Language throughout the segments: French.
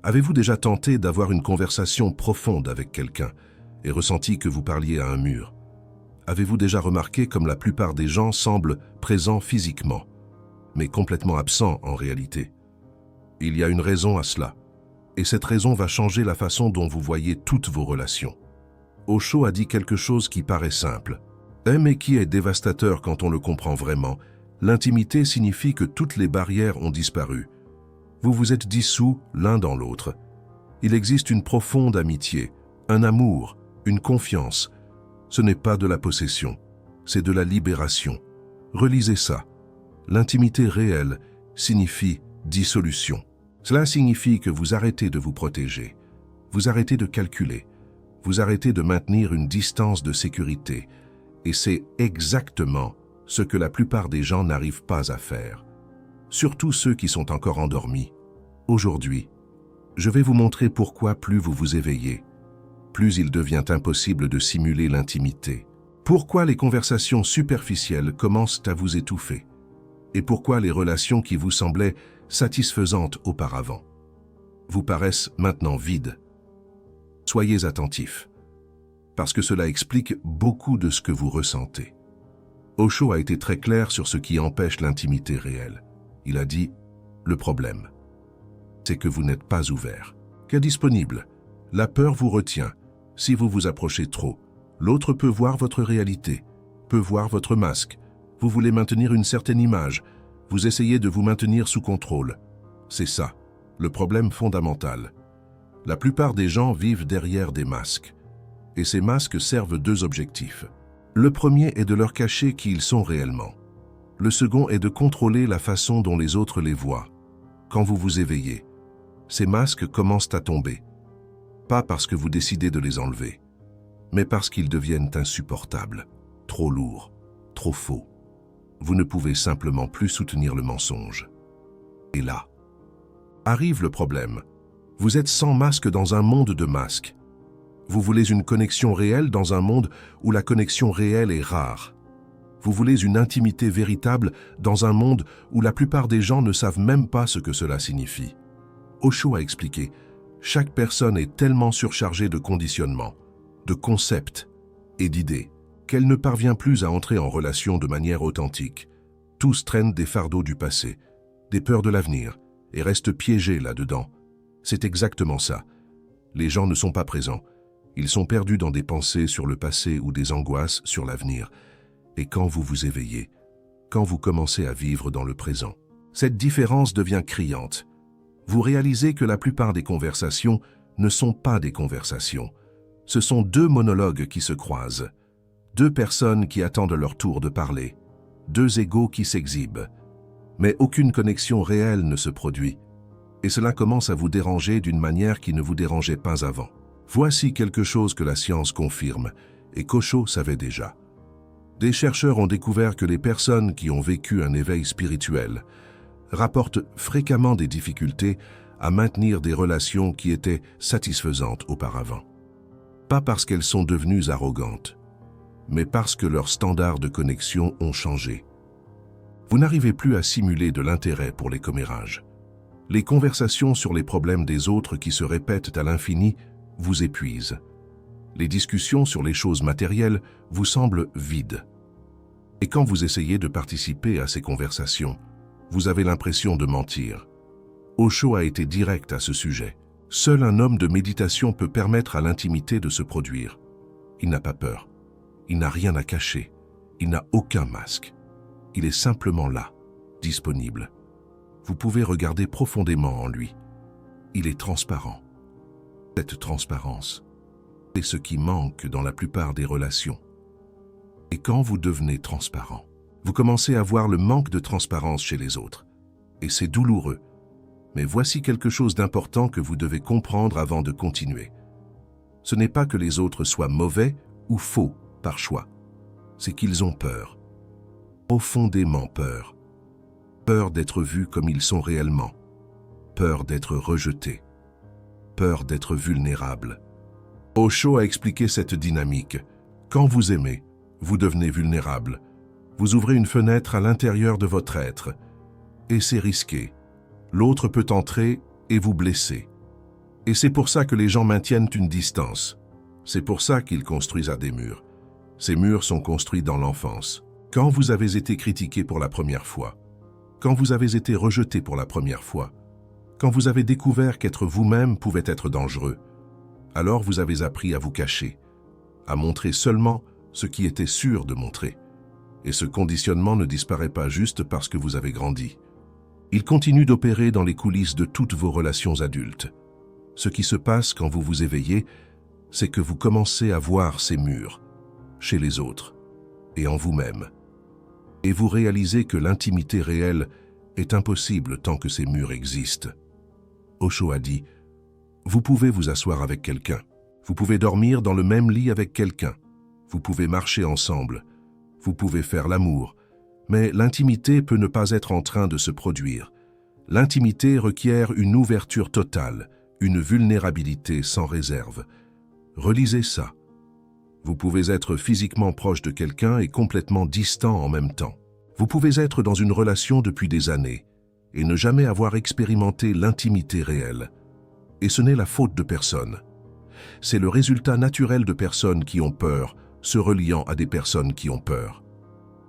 Avez-vous déjà tenté d'avoir une conversation profonde avec quelqu'un et ressenti que vous parliez à un mur? Avez-vous déjà remarqué comme la plupart des gens semblent présents physiquement, mais complètement absents en réalité? Il y a une raison à cela, et cette raison va changer la façon dont vous voyez toutes vos relations. Osho a dit quelque chose qui paraît simple, mais qui est dévastateur quand on le comprend vraiment. L'intimité signifie que toutes les barrières ont disparu. Vous vous êtes dissous l'un dans l'autre. Il existe une profonde amitié, un amour, une confiance. Ce n'est pas de la possession, c'est de la libération. Relisez ça. L'intimité réelle signifie dissolution. Cela signifie que vous arrêtez de vous protéger, vous arrêtez de calculer, vous arrêtez de maintenir une distance de sécurité. Et c'est exactement ce que la plupart des gens n'arrivent pas à faire. Surtout ceux qui sont encore endormis. Aujourd'hui, je vais vous montrer pourquoi plus vous vous éveillez, plus il devient impossible de simuler l'intimité. Pourquoi les conversations superficielles commencent à vous étouffer. Et pourquoi les relations qui vous semblaient satisfaisantes auparavant vous paraissent maintenant vides. Soyez attentifs, parce que cela explique beaucoup de ce que vous ressentez. Osho a été très clair sur ce qui empêche l'intimité réelle. Il a dit, le problème, c'est que vous n'êtes pas ouvert. Qu'indisponible, la peur vous retient. Si vous vous approchez trop, l'autre peut voir votre réalité, peut voir votre masque. Vous voulez maintenir une certaine image, vous essayez de vous maintenir sous contrôle. C'est ça, le problème fondamental. La plupart des gens vivent derrière des masques. Et ces masques servent deux objectifs. Le premier est de leur cacher qui ils sont réellement. Le second est de contrôler la façon dont les autres les voient. Quand vous vous éveillez, ces masques commencent à tomber. Pas parce que vous décidez de les enlever, mais parce qu'ils deviennent insupportables, trop lourds, trop faux. Vous ne pouvez simplement plus soutenir le mensonge. Et là, arrive le problème. Vous êtes sans masque dans un monde de masques. Vous voulez une connexion réelle dans un monde où la connexion réelle est rare. Vous voulez une intimité véritable dans un monde où la plupart des gens ne savent même pas ce que cela signifie. Osho a expliqué, chaque personne est tellement surchargée de conditionnements, de concepts et d'idées qu'elle ne parvient plus à entrer en relation de manière authentique. Tous traînent des fardeaux du passé, des peurs de l'avenir et restent piégés là-dedans. C'est exactement ça. Les gens ne sont pas présents. Ils sont perdus dans des pensées sur le passé ou des angoisses sur l'avenir. Et quand vous vous éveillez, quand vous commencez à vivre dans le présent, cette différence devient criante. Vous réalisez que la plupart des conversations ne sont pas des conversations. Ce sont deux monologues qui se croisent, deux personnes qui attendent leur tour de parler, deux égos qui s'exhibent. Mais aucune connexion réelle ne se produit. Et cela commence à vous déranger d'une manière qui ne vous dérangeait pas avant. Voici quelque chose que la science confirme et qu'Osho savait déjà. Des chercheurs ont découvert que les personnes qui ont vécu un éveil spirituel rapportent fréquemment des difficultés à maintenir des relations qui étaient satisfaisantes auparavant. Pas parce qu'elles sont devenues arrogantes, mais parce que leurs standards de connexion ont changé. Vous n'arrivez plus à simuler de l'intérêt pour les commérages. Les conversations sur les problèmes des autres qui se répètent à l'infini vous épuisent. Les discussions sur les choses matérielles vous semblent vides. Et quand vous essayez de participer à ces conversations, vous avez l'impression de mentir. Osho a été direct à ce sujet. Seul un homme de méditation peut permettre à l'intimité de se produire. Il n'a pas peur. Il n'a rien à cacher. Il n'a aucun masque. Il est simplement là, disponible. Vous pouvez regarder profondément en lui. Il est transparent. Cette transparence est ce qui manque dans la plupart des relations. Et quand vous devenez transparent, vous commencez à voir le manque de transparence chez les autres. Et c'est douloureux. Mais voici quelque chose d'important que vous devez comprendre avant de continuer. Ce n'est pas que les autres soient mauvais ou faux par choix. C'est qu'ils ont peur. Profondément peur. Peur d'être vus comme ils sont réellement. Peur d'être rejetés. Peur d'être vulnérables. Osho a expliqué cette dynamique. Quand vous aimez, vous devenez vulnérable. Vous ouvrez une fenêtre à l'intérieur de votre être. Et c'est risqué. L'autre peut entrer et vous blesser. Et c'est pour ça que les gens maintiennent une distance. C'est pour ça qu'ils construisent à des murs. Ces murs sont construits dans l'enfance. Quand vous avez été critiqué pour la première fois, quand vous avez été rejeté pour la première fois, quand vous avez découvert qu'être vous-même pouvait être dangereux, alors vous avez appris à vous cacher, à montrer seulement ce qui était sûr de montrer. Et ce conditionnement ne disparaît pas juste parce que vous avez grandi. Il continue d'opérer dans les coulisses de toutes vos relations adultes. Ce qui se passe quand vous vous éveillez, c'est que vous commencez à voir ces murs, chez les autres et en vous-même. Et vous réalisez que l'intimité réelle est impossible tant que ces murs existent. Osho a dit, vous pouvez vous asseoir avec quelqu'un, vous pouvez dormir dans le même lit avec quelqu'un, vous pouvez marcher ensemble, vous pouvez faire l'amour, mais l'intimité peut ne pas être en train de se produire. L'intimité requiert une ouverture totale, une vulnérabilité sans réserve. Relisez ça. Vous pouvez être physiquement proche de quelqu'un et complètement distant en même temps. Vous pouvez être dans une relation depuis des années et ne jamais avoir expérimenté l'intimité réelle. Et ce n'est la faute de personne. C'est le résultat naturel de personnes qui ont peur, se reliant à des personnes qui ont peur.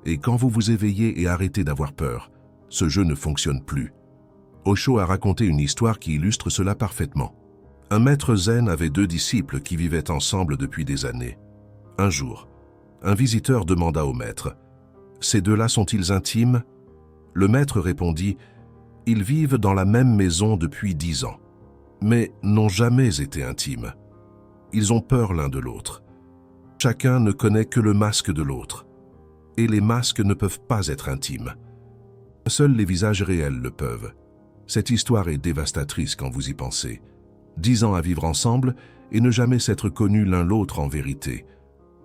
Et quand vous vous éveillez et arrêtez d'avoir peur, ce jeu ne fonctionne plus. Osho a raconté une histoire qui illustre cela parfaitement. Un maître zen avait 2 disciples qui vivaient ensemble depuis des années. Un jour, un visiteur demanda au maître, « Ces 2-là sont-ils intimes ?» Le maître répondit, « Ils vivent dans la même maison depuis 10 ans, mais n'ont jamais été intimes. Ils ont peur l'un de l'autre. Chacun ne connaît que le masque de l'autre, et les masques ne peuvent pas être intimes. Seuls les visages réels le peuvent. Cette histoire est dévastatrice quand vous y pensez. 10 ans à vivre ensemble et ne jamais s'être connus l'un l'autre en vérité.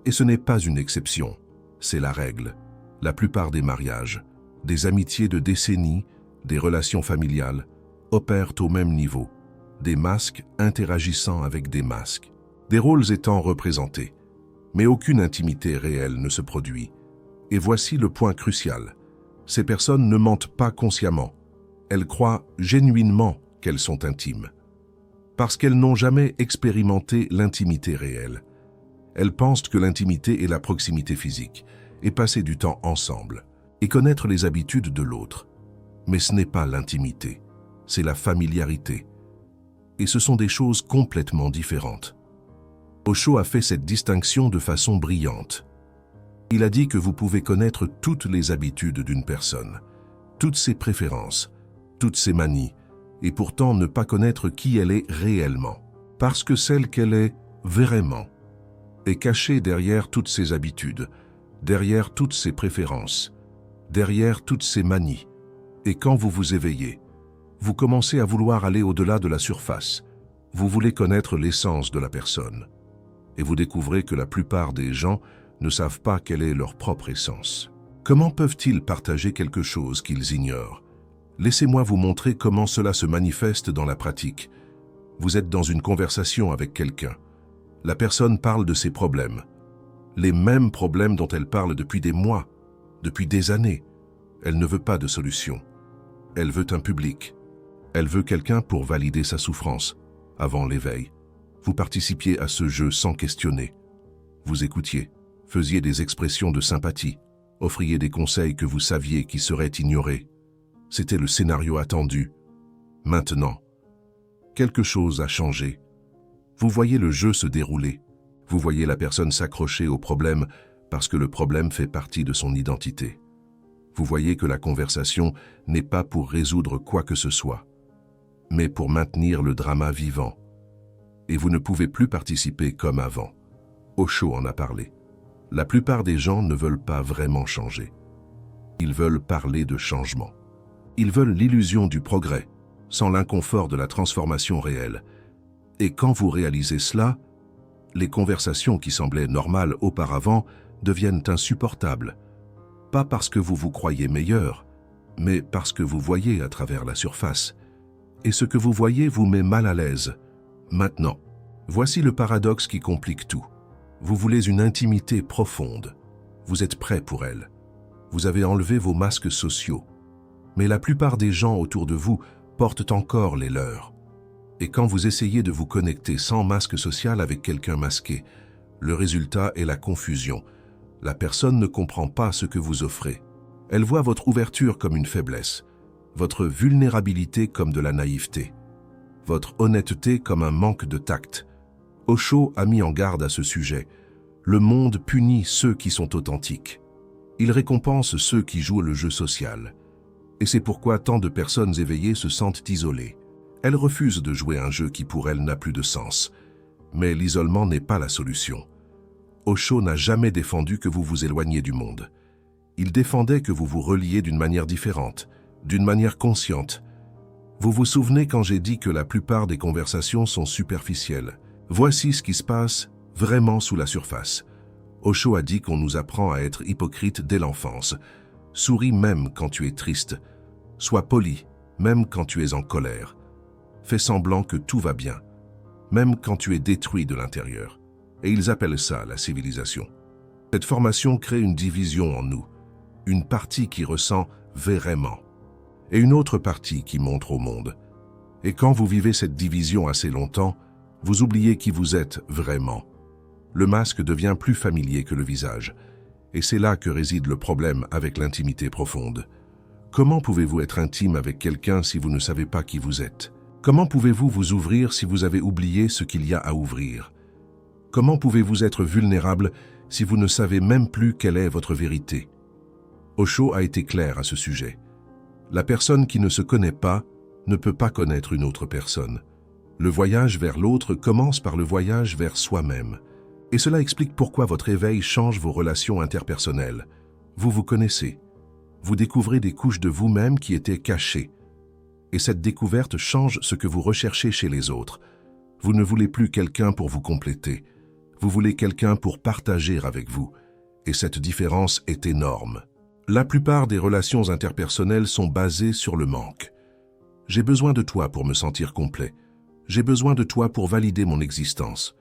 Et ce n'est pas une exception, c'est la règle. La plupart des mariages, des amitiés de décennies, des relations familiales, opèrent au même niveau. Des masques interagissant avec des masques. Des rôles étant représentés. Mais aucune intimité réelle ne se produit. Et voici le point crucial. Ces personnes ne mentent pas consciemment. Elles croient genuinement qu'elles sont intimes. Parce qu'elles n'ont jamais expérimenté l'intimité réelle. Elles pensent que l'intimité est la proximité physique, et passer du temps ensemble, et connaître les habitudes de l'autre. Mais ce n'est pas l'intimité, c'est la familiarité. Et ce sont des choses complètement différentes. Osho a fait cette distinction de façon brillante. Il a dit que vous pouvez connaître toutes les habitudes d'une personne, toutes ses préférences, toutes ses manies, et pourtant ne pas connaître qui elle est réellement, parce que celle qu'elle est vraiment est cachée derrière toutes ses habitudes, derrière toutes ses préférences, derrière toutes ses manies. Et quand vous vous éveillez, vous commencez à vouloir aller au-delà de la surface. Vous voulez connaître l'essence de la personne. Et vous découvrez que la plupart des gens ne savent pas quelle est leur propre essence. Comment peuvent-ils partager quelque chose qu'ils ignorent? Laissez-moi vous montrer comment cela se manifeste dans la pratique. Vous êtes dans une conversation avec quelqu'un. La personne parle de ses problèmes. Les mêmes problèmes dont elle parle depuis des mois, depuis des années. Elle ne veut pas de solution. Elle veut un public. Elle veut quelqu'un pour valider sa souffrance. Avant l'éveil, vous participiez à ce jeu sans questionner. Vous écoutiez, faisiez des expressions de sympathie, offriez des conseils que vous saviez qui seraient ignorés. C'était le scénario attendu. Maintenant, quelque chose a changé. Vous voyez le jeu se dérouler. Vous voyez la personne s'accrocher au problème parce que le problème fait partie de son identité. Vous voyez que la conversation n'est pas pour résoudre quoi que ce soit, mais pour maintenir le drama vivant. Et vous ne pouvez plus participer comme avant. Osho en a parlé. La plupart des gens ne veulent pas vraiment changer. Ils veulent parler de changement. Ils veulent l'illusion du progrès, sans l'inconfort de la transformation réelle. Et quand vous réalisez cela, les conversations qui semblaient normales auparavant deviennent insupportables. Pas parce que vous vous croyez meilleur, mais parce que vous voyez à travers la surface. Et ce que vous voyez vous met mal à l'aise. Maintenant, voici le paradoxe qui complique tout. Vous voulez une intimité profonde. Vous êtes prêt pour elle. Vous avez enlevé vos masques sociaux. Mais la plupart des gens autour de vous portent encore les leurs. Et quand vous essayez de vous connecter sans masque social avec quelqu'un masqué, le résultat est la confusion. La personne ne comprend pas ce que vous offrez. Elle voit votre ouverture comme une faiblesse, votre vulnérabilité comme de la naïveté, votre honnêteté comme un manque de tact. Osho a mis en garde à ce sujet. Le monde punit ceux qui sont authentiques. Il récompense ceux qui jouent le jeu social. Et c'est pourquoi tant de personnes éveillées se sentent isolées. Elles refusent de jouer un jeu qui pour elles n'a plus de sens. Mais l'isolement n'est pas la solution. Osho n'a jamais défendu que vous vous éloigniez du monde. Il défendait que vous vous reliez d'une manière différente, d'une manière consciente. Vous vous souvenez quand j'ai dit que la plupart des conversations sont superficielles? Voici ce qui se passe vraiment sous la surface. Osho a dit qu'on nous apprend à être hypocrite dès l'enfance. Souris même quand tu es triste. Sois poli, même quand tu es en colère. Fais semblant que tout va bien, même quand tu es détruit de l'intérieur. Et ils appellent ça la civilisation. Cette formation crée une division en nous, une partie qui ressent vraiment, et une autre partie qui montre au monde. Et quand vous vivez cette division assez longtemps, vous oubliez qui vous êtes vraiment. Le masque devient plus familier que le visage, et c'est là que réside le problème avec l'intimité profonde. Comment pouvez-vous être intime avec quelqu'un si vous ne savez pas qui vous êtes? Comment pouvez-vous vous ouvrir si vous avez oublié ce qu'il y a à ouvrir? Comment pouvez-vous être vulnérable si vous ne savez même plus quelle est votre vérité? Osho a été clair à ce sujet. La personne qui ne se connaît pas ne peut pas connaître une autre personne. Le voyage vers l'autre commence par le voyage vers soi-même. Et cela explique pourquoi votre éveil change vos relations interpersonnelles. Vous vous connaissez. Vous découvrez des couches de vous-même qui étaient cachées. Et cette découverte change ce que vous recherchez chez les autres. Vous ne voulez plus quelqu'un pour vous compléter. Vous voulez quelqu'un pour partager avec vous. Et cette différence est énorme. La plupart des relations interpersonnelles sont basées sur le manque. J'ai besoin de toi pour me sentir complet. J'ai besoin de toi pour valider mon existence.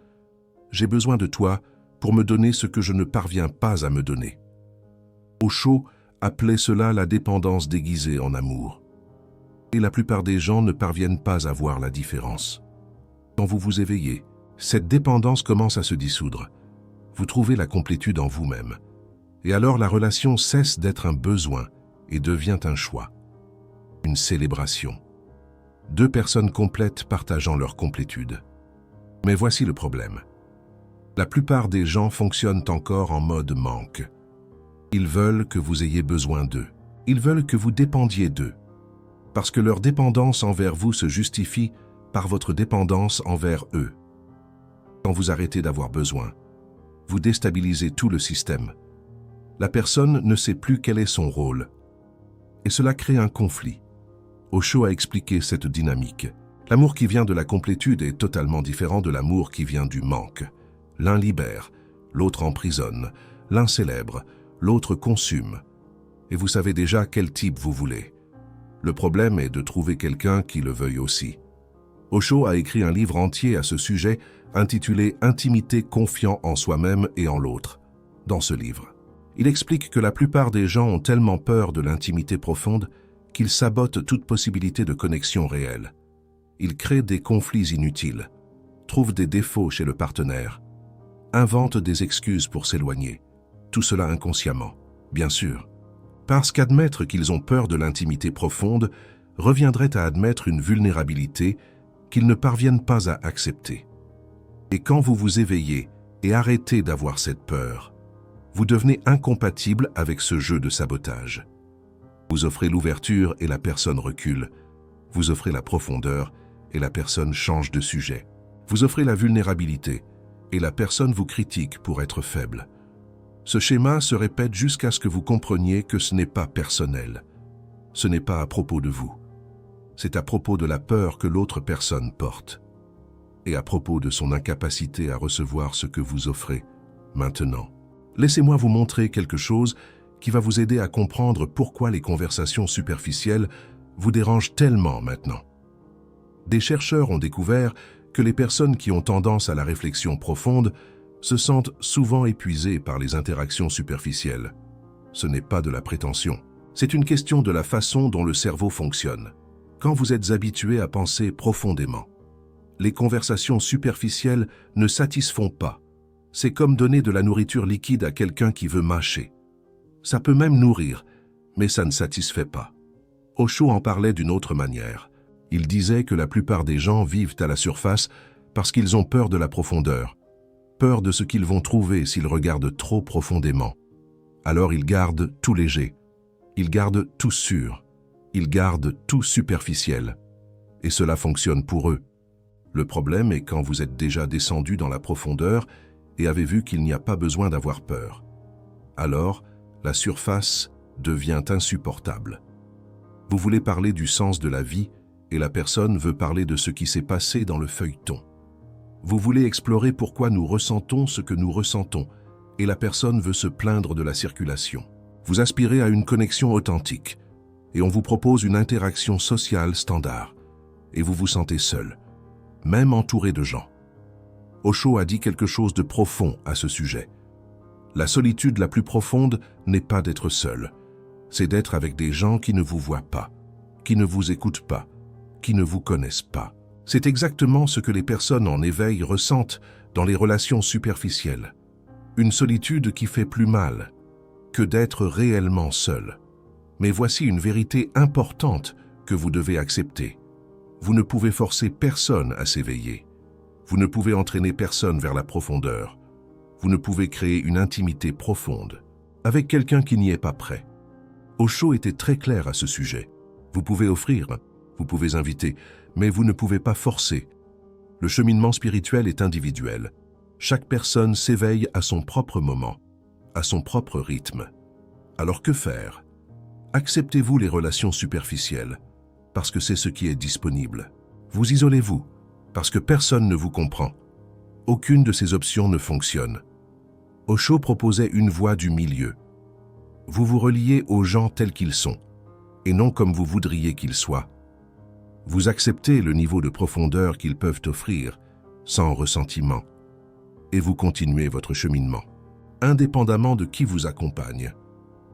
J'ai besoin de toi pour me donner ce que je ne parviens pas à me donner. Osho appelait cela la dépendance déguisée en amour. Et la plupart des gens ne parviennent pas à voir la différence. Quand vous vous éveillez, cette dépendance commence à se dissoudre. Vous trouvez la complétude en vous-même. Et alors la relation cesse d'être un besoin et devient un choix. Une célébration. Deux personnes complètes partageant leur complétude. Mais voici le problème. La plupart des gens fonctionnent encore en mode manque. Ils veulent que vous ayez besoin d'eux. Ils veulent que vous dépendiez d'eux. Parce que leur dépendance envers vous se justifie par votre dépendance envers eux. Quand vous arrêtez d'avoir besoin, vous déstabilisez tout le système. La personne ne sait plus quel est son rôle. Et cela crée un conflit. Osho a expliqué cette dynamique. L'amour qui vient de la complétude est totalement différent de l'amour qui vient du manque. L'un libère, l'autre emprisonne, l'un célèbre, l'autre consume. Et vous savez déjà quel type vous voulez. Le problème est de trouver quelqu'un qui le veuille aussi. Osho a écrit un livre entier à ce sujet intitulé « Intimité confiant en soi-même et en l'autre ». Dans ce livre, il explique que la plupart des gens ont tellement peur de l'intimité profonde qu'ils sabotent toute possibilité de connexion réelle. Ils créent des conflits inutiles, trouvent des défauts chez le partenaire, inventent des excuses pour s'éloigner. Tout cela inconsciemment, bien sûr. Parce qu'admettre qu'ils ont peur de l'intimité profonde reviendrait à admettre une vulnérabilité qu'ils ne parviennent pas à accepter. Et quand vous vous éveillez et arrêtez d'avoir cette peur, vous devenez incompatible avec ce jeu de sabotage. Vous offrez l'ouverture et la personne recule. Vous offrez la profondeur et la personne change de sujet. Vous offrez la vulnérabilité et la personne vous critique pour être faible. Ce schéma se répète jusqu'à ce que vous compreniez que ce n'est pas personnel. Ce n'est pas à propos de vous. C'est à propos de la peur que l'autre personne porte. Et à propos de son incapacité à recevoir ce que vous offrez maintenant. Laissez-moi vous montrer quelque chose qui va vous aider à comprendre pourquoi les conversations superficielles vous dérangent tellement maintenant. Des chercheurs ont découvert que les personnes qui ont tendance à la réflexion profonde se sentent souvent épuisées par les interactions superficielles. Ce n'est pas de la prétention. C'est une question de la façon dont le cerveau fonctionne. Quand vous êtes habitué à penser profondément, les conversations superficielles ne satisfont pas. C'est comme donner de la nourriture liquide à quelqu'un qui veut mâcher. Ça peut même nourrir, mais ça ne satisfait pas. Osho en parlait d'une autre manière. Il disait que la plupart des gens vivent à la surface parce qu'ils ont peur de la profondeur, peur de ce qu'ils vont trouver s'ils regardent trop profondément. Alors ils gardent tout léger, ils gardent tout sûr, ils gardent tout superficiel. Et cela fonctionne pour eux. Le problème est quand vous êtes déjà descendu dans la profondeur et avez vu qu'il n'y a pas besoin d'avoir peur. Alors, la surface devient insupportable. Vous voulez parler du sens de la vie et la personne veut parler de ce qui s'est passé dans le feuilleton. Vous voulez explorer pourquoi nous ressentons ce que nous ressentons et la personne veut se plaindre de la circulation. Vous aspirez à une connexion authentique et on vous propose une interaction sociale standard et vous vous sentez seul, même entouré de gens. Osho a dit quelque chose de profond à ce sujet. La solitude la plus profonde n'est pas d'être seul, c'est d'être avec des gens qui ne vous voient pas, qui ne vous écoutent pas, qui ne vous connaissent pas. C'est exactement ce que les personnes en éveil ressentent dans les relations superficielles. Une solitude qui fait plus mal que d'être réellement seul. Mais voici une vérité importante que vous devez accepter. Vous ne pouvez forcer personne à s'éveiller. Vous ne pouvez entraîner personne vers la profondeur. Vous ne pouvez créer une intimité profonde avec quelqu'un qui n'y est pas prêt. Osho était très clair à ce sujet. Vous pouvez offrir, vous pouvez inviter, mais vous ne pouvez pas forcer. Le cheminement spirituel est individuel. Chaque personne s'éveille à son propre moment, à son propre rythme. Alors que faire? Acceptez-vous les relations superficielles, parce que c'est ce qui est disponible. Vous isolez-vous, parce que personne ne vous comprend. Aucune de ces options ne fonctionne. Osho proposait une voie du milieu. Vous vous reliez aux gens tels qu'ils sont, et non comme vous voudriez qu'ils soient. Vous acceptez le niveau de profondeur qu'ils peuvent offrir, sans ressentiment, et vous continuez votre cheminement, indépendamment de qui vous accompagne.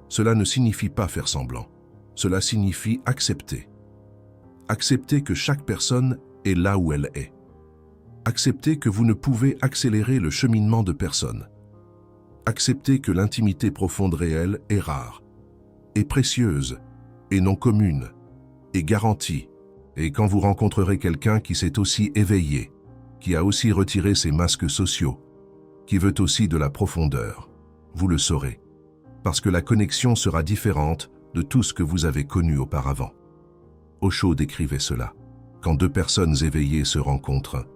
Cela ne signifie pas faire semblant, cela signifie accepter. Accepter que chaque personne est là où elle est. Accepter que vous ne pouvez accélérer le cheminement de personne. Accepter que l'intimité profonde réelle est rare, est précieuse, et non commune, est garantie. Et quand vous rencontrerez quelqu'un qui s'est aussi éveillé, qui a aussi retiré ses masques sociaux, qui veut aussi de la profondeur, vous le saurez, parce que la connexion sera différente de tout ce que vous avez connu auparavant. Osho décrivait cela. Quand deux personnes éveillées se rencontrent,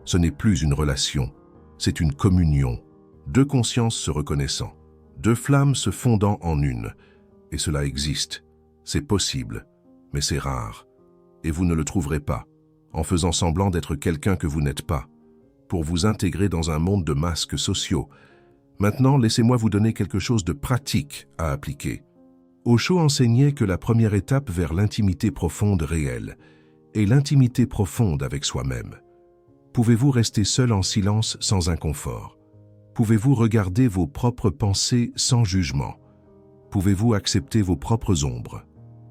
ce n'est plus une relation, c'est une communion. Deux consciences se reconnaissant, deux flammes se fondant en une. Et cela existe, c'est possible, mais c'est rare. Et vous ne le trouverez pas, en faisant semblant d'être quelqu'un que vous n'êtes pas, pour vous intégrer dans un monde de masques sociaux. Maintenant, laissez-moi vous donner quelque chose de pratique à appliquer. Osho enseignait que la première étape vers l'intimité profonde réelle est l'intimité profonde avec soi-même. Pouvez-vous rester seul en silence sans inconfort? Pouvez-vous regarder vos propres pensées sans jugement? Pouvez-vous accepter vos propres ombres?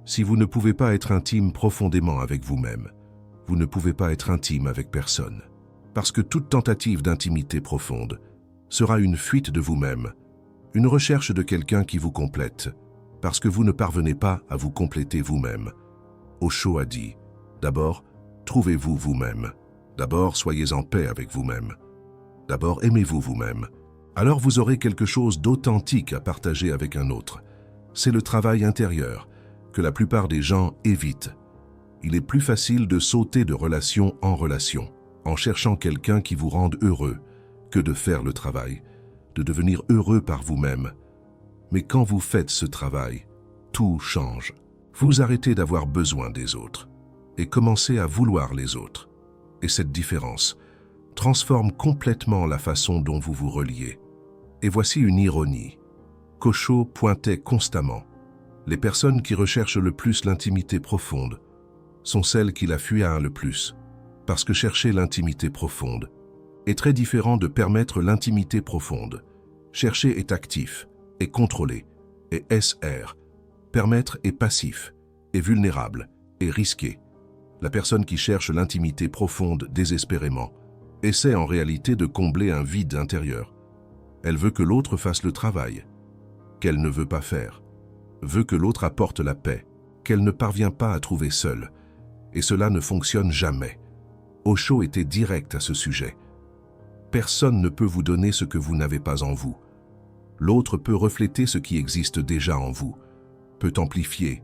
Si vous ne pouvez pas être intime profondément avec vous-même, vous ne pouvez pas être intime avec personne. Parce que toute tentative d'intimité profonde sera une fuite de vous-même, une recherche de quelqu'un qui vous complète, parce que vous ne parvenez pas à vous compléter vous-même. Osho a dit, d'abord, trouvez-vous vous-même. D'abord, soyez en paix avec vous-même. D'abord, aimez-vous vous-même. Alors vous aurez quelque chose d'authentique à partager avec un autre. C'est le travail intérieur que la plupart des gens évitent. Il est plus facile de sauter de relation en relation, en cherchant quelqu'un qui vous rende heureux, que de faire le travail, de devenir heureux par vous-même. Mais quand vous faites ce travail, tout change. Vous arrêtez d'avoir besoin des autres et commencez à vouloir les autres. Et cette différence transforme complètement la façon dont vous vous reliez. Et voici une ironie qu'Osho pointait constamment. Les personnes qui recherchent le plus l'intimité profonde sont celles qui la fuient le plus, parce que chercher l'intimité profonde est très différent de permettre l'intimité profonde. Chercher est actif, est contrôlé, est SR. Permettre est passif, est vulnérable, est risqué. La personne qui cherche l'intimité profonde désespérément essaie en réalité de combler un vide intérieur. Elle veut que l'autre fasse le travail qu'elle ne veut pas faire, veut que l'autre apporte la paix, qu'elle ne parvient pas à trouver seule. Et cela ne fonctionne jamais. Osho était direct à ce sujet. Personne ne peut vous donner ce que vous n'avez pas en vous. L'autre peut refléter ce qui existe déjà en vous, peut amplifier,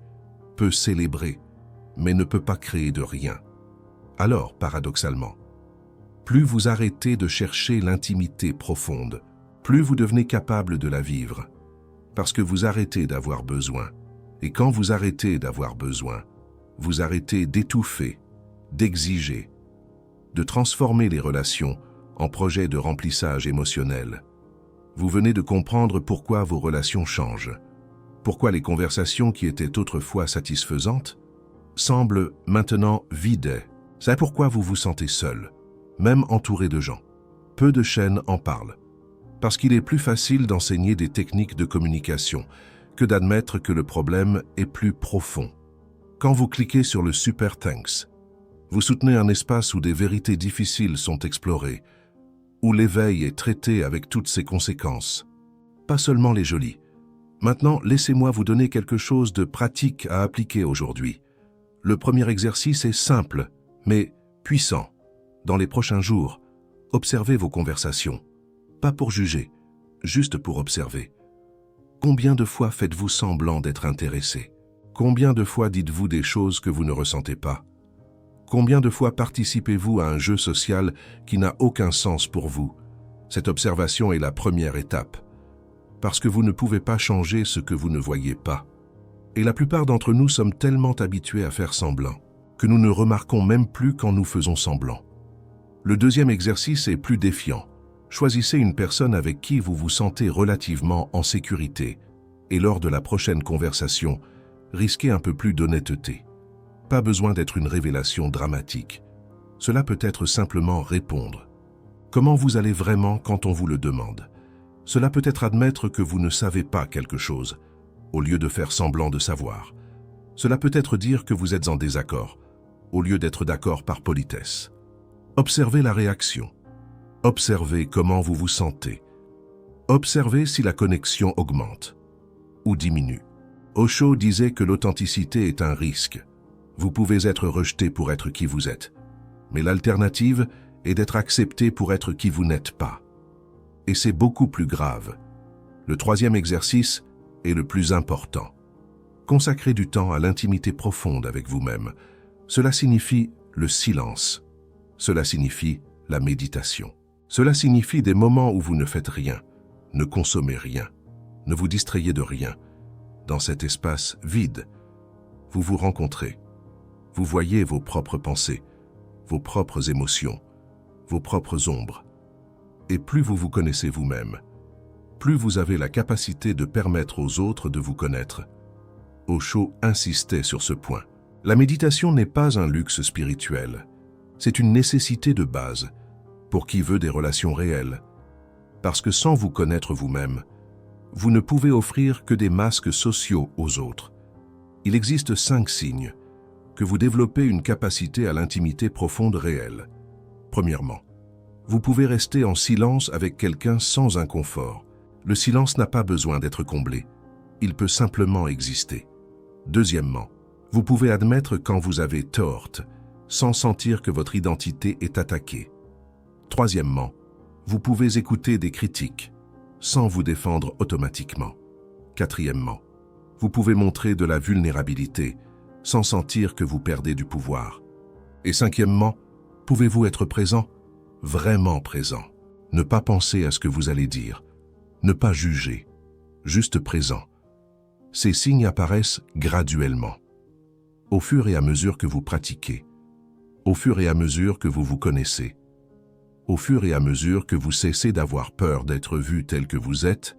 peut célébrer, mais ne peut pas créer de rien. Alors, paradoxalement, plus vous arrêtez de chercher l'intimité profonde, plus vous devenez capable de la vivre, parce que vous arrêtez d'avoir besoin. Et quand vous arrêtez d'avoir besoin, vous arrêtez d'étouffer, d'exiger, de transformer les relations en projets de remplissage émotionnel. Vous venez de comprendre pourquoi vos relations changent, pourquoi les conversations qui étaient autrefois satisfaisantes semblent maintenant vides. C'est pourquoi vous vous sentez seul, même entouré de gens. Peu de chaînes en parlent, parce qu'il est plus facile d'enseigner des techniques de communication que d'admettre que le problème est plus profond. Quand vous cliquez sur le Super Thanks, vous soutenez un espace où des vérités difficiles sont explorées, où l'éveil est traité avec toutes ses conséquences, pas seulement les jolies. Maintenant, laissez-moi vous donner quelque chose de pratique à appliquer aujourd'hui. Le premier exercice est simple, mais puissant. Dans les prochains jours, observez vos conversations. Pas pour juger, juste pour observer. Combien de fois faites-vous semblant d'être intéressé? Combien de fois dites-vous des choses que vous ne ressentez pas? Combien de fois participez-vous à un jeu social qui n'a aucun sens pour vous? Cette observation est la première étape, parce que vous ne pouvez pas changer ce que vous ne voyez pas. Et la plupart d'entre nous sommes tellement habitués à faire semblant que nous ne remarquons même plus quand nous faisons semblant. Le deuxième exercice est plus défiant. Choisissez une personne avec qui vous vous sentez relativement en sécurité et lors de la prochaine conversation, risquez un peu plus d'honnêteté. Pas besoin d'être une révélation dramatique. Cela peut être simplement répondre. Comment vous allez vraiment quand on vous le demande? Cela peut être admettre que vous ne savez pas quelque chose, au lieu de faire semblant de savoir. Cela peut être dire que vous êtes en désaccord, au lieu d'être d'accord par politesse. Observez la réaction. Observez comment vous vous sentez. Observez si la connexion augmente ou diminue. Osho disait que l'authenticité est un risque. Vous pouvez être rejeté pour être qui vous êtes, mais l'alternative est d'être accepté pour être qui vous n'êtes pas. Et c'est beaucoup plus grave. Le troisième exercice est le plus important. Consacrez du temps à l'intimité profonde avec vous-même. Cela signifie le silence. Cela signifie la méditation. Cela signifie des moments où vous ne faites rien, ne consommez rien, ne vous distrayez de rien. Dans cet espace vide, vous vous rencontrez. Vous voyez vos propres pensées, vos propres émotions, vos propres ombres. Et plus vous vous connaissez vous-même, plus vous avez la capacité de permettre aux autres de vous connaître. Osho insistait sur ce point. La méditation n'est pas un luxe spirituel, c'est une nécessité de base pour qui veut des relations réelles. Parce que sans vous connaître vous-même, vous ne pouvez offrir que des masques sociaux aux autres. Il existe 5 signes que vous développez une capacité à l'intimité profonde réelle. Premièrement, vous pouvez rester en silence avec quelqu'un sans inconfort. Le silence n'a pas besoin d'être comblé. Il peut simplement exister. Deuxièmement, vous pouvez admettre quand vous avez tort, sans sentir que votre identité est attaquée. Troisièmement, vous pouvez écouter des critiques, sans vous défendre automatiquement. Quatrièmement, vous pouvez montrer de la vulnérabilité, sans sentir que vous perdez du pouvoir. Et cinquièmement, pouvez-vous être présent, vraiment présent. Ne pas penser à ce que vous allez dire, ne pas juger, juste présent. Ces signes apparaissent graduellement, au fur et à mesure que vous pratiquez, au fur et à mesure que vous vous connaissez, au fur et à mesure que vous cessez d'avoir peur d'être vu tel que vous êtes.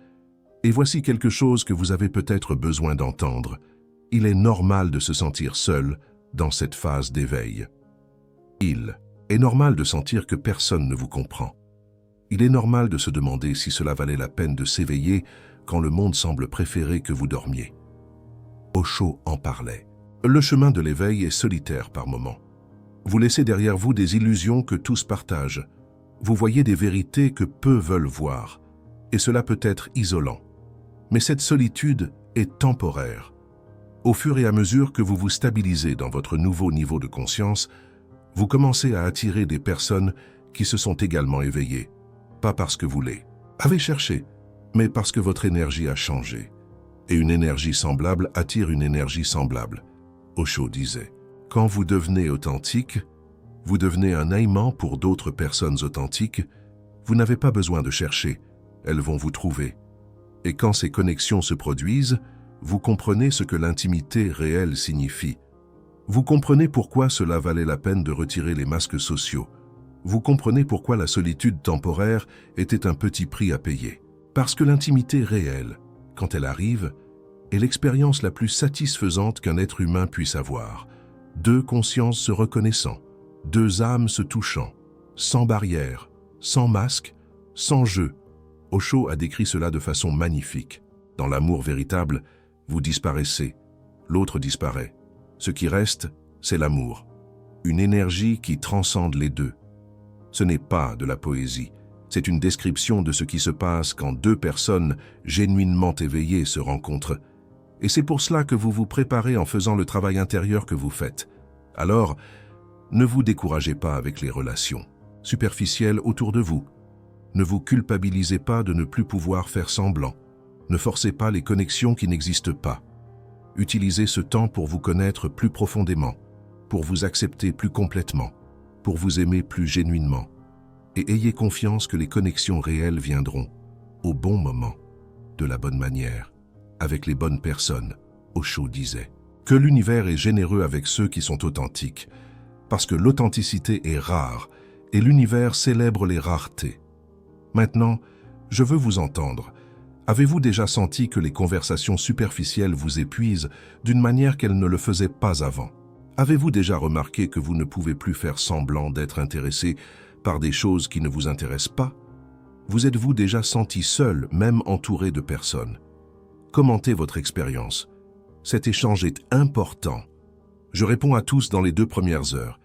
Et voici quelque chose que vous avez peut-être besoin d'entendre. Il est normal de se sentir seul dans cette phase d'éveil. Il est normal de sentir que personne ne vous comprend. Il est normal de se demander si cela valait la peine de s'éveiller quand le monde semble préférer que vous dormiez. Osho en parlait. Le chemin de l'éveil est solitaire par moments. Vous laissez derrière vous des illusions que tous partagent. Vous voyez des vérités que peu veulent voir. Et cela peut être isolant. Mais cette solitude est temporaire. Au fur et à mesure que vous vous stabilisez dans votre nouveau niveau de conscience, vous commencez à attirer des personnes qui se sont également éveillées. Pas parce que vous les avez cherchées, mais parce que votre énergie a changé. Et une énergie semblable attire une énergie semblable. Osho disait, « Quand vous devenez authentique, vous devenez un aimant pour d'autres personnes authentiques. Vous n'avez pas besoin de chercher, elles vont vous trouver. Et quand ces connexions se produisent, vous comprenez ce que l'intimité réelle signifie. Vous comprenez pourquoi cela valait la peine de retirer les masques sociaux. Vous comprenez pourquoi la solitude temporaire était un petit prix à payer. Parce que l'intimité réelle, quand elle arrive, est l'expérience la plus satisfaisante qu'un être humain puisse avoir. Deux consciences se reconnaissant, deux âmes se touchant, sans barrière, sans masque, sans jeu. Osho a décrit cela de façon magnifique. Dans l'amour véritable, vous disparaissez, l'autre disparaît. Ce qui reste, c'est l'amour. Une énergie qui transcende les deux. Ce n'est pas de la poésie, c'est une description de ce qui se passe quand deux personnes genuinement éveillées se rencontrent. Et c'est pour cela que vous vous préparez en faisant le travail intérieur que vous faites. Alors, ne vous découragez pas avec les relations superficielles autour de vous. Ne vous culpabilisez pas de ne plus pouvoir faire semblant. Ne forcez pas les connexions qui n'existent pas. Utilisez ce temps pour vous connaître plus profondément, pour vous accepter plus complètement, pour vous aimer plus genuinement. Et ayez confiance que les connexions réelles viendront, au bon moment, de la bonne manière, avec les bonnes personnes. Osho disait que l'univers est généreux avec ceux qui sont authentiques, parce que l'authenticité est rare et l'univers célèbre les raretés. Maintenant, je veux vous entendre. Avez-vous déjà senti que les conversations superficielles vous épuisent d'une manière qu'elles ne le faisaient pas avant? Avez-vous déjà remarqué que vous ne pouvez plus faire semblant d'être intéressé par des choses qui ne vous intéressent pas? Vous êtes-vous déjà senti seul, même entouré de personnes? Commentez votre expérience. Cet échange est important. Je réponds à tous dans les 2 premières heures.